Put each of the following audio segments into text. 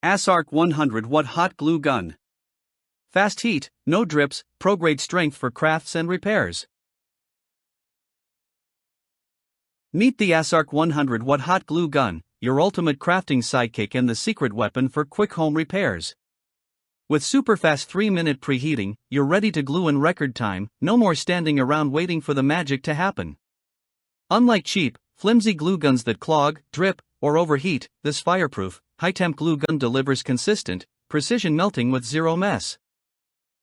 Assark 100W Hot Glue Gun. Fast heat, no drips, pro-grade strength for crafts and repairs. Meet the Assark 100W Hot Glue Gun, your ultimate crafting sidekick and the secret weapon for quick home repairs. With super fast 3-minute preheating, you're ready to glue in record time, no more standing around waiting for the magic to happen. Unlike cheap, flimsy glue guns that clog, drip, or overheat, this fireproof, high-temp glue gun delivers consistent, precision melting with zero mess.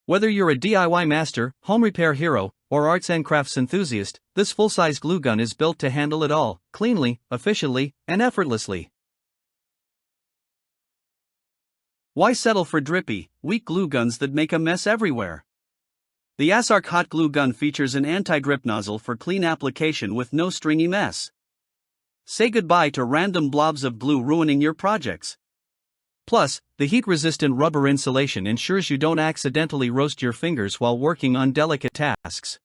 Whether you're a DIY master, home repair hero, or arts and crafts enthusiast, this full-size glue gun is built to handle it all, cleanly, efficiently, and effortlessly. Why settle for drippy, weak glue guns that make a mess everywhere? The Assark Hot Glue Gun features an anti-drip nozzle for clean application with no stringy mess. Say goodbye to random blobs of glue ruining your projects. Plus, the heat-resistant rubber insulation ensures you don't accidentally roast your fingers while working on delicate tasks.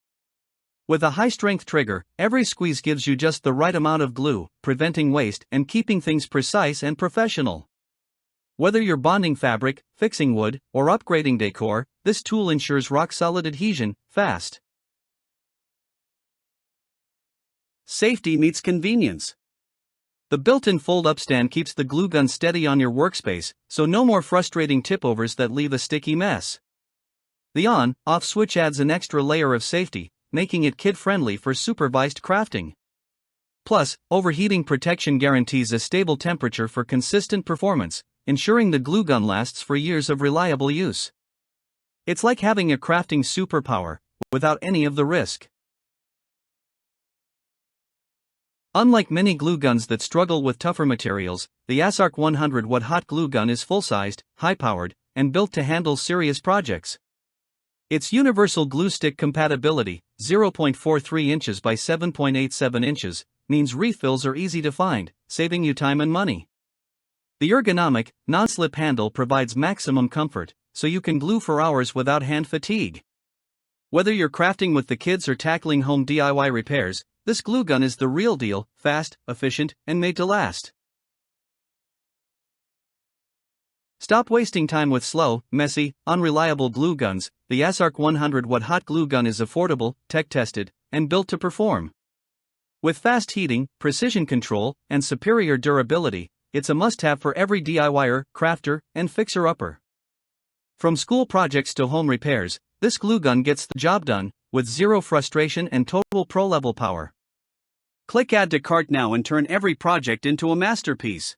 With a high-strength trigger, every squeeze gives you just the right amount of glue, preventing waste and keeping things precise and professional. Whether you're bonding fabric, fixing wood, or upgrading decor, this tool ensures rock-solid adhesion, fast. Safety meets convenience. The built-in fold-up stand keeps the glue gun steady on your workspace, so no more frustrating tip-overs that leave a sticky mess. The on-off switch adds an extra layer of safety, making it kid-friendly for supervised crafting. Plus, overheating protection guarantees a stable temperature for consistent performance, ensuring the glue gun lasts for years of reliable use. It's like having a crafting superpower, without any of the risk. Unlike many glue guns that struggle with tougher materials, the Assark 100W Hot Glue Gun is full-sized, high-powered, and built to handle serious projects. Its universal glue stick compatibility, 0.43 inches by 7.87 inches, means refills are easy to find, saving you time and money. The ergonomic, non-slip handle provides maximum comfort, so you can glue for hours without hand fatigue. Whether you're crafting with the kids or tackling home DIY repairs, this glue gun is the real deal, fast, efficient, and made to last. Stop wasting time with slow, messy, unreliable glue guns. The Assark 100W Hot Glue Gun is affordable, tech-tested, and built to perform. With fast heating, precision control, and superior durability, it's a must-have for every DIYer, crafter, and fixer-upper. From school projects to home repairs, this glue gun gets the job done, with zero frustration and total pro-level power. Click Add to Cart now and turn every project into a masterpiece.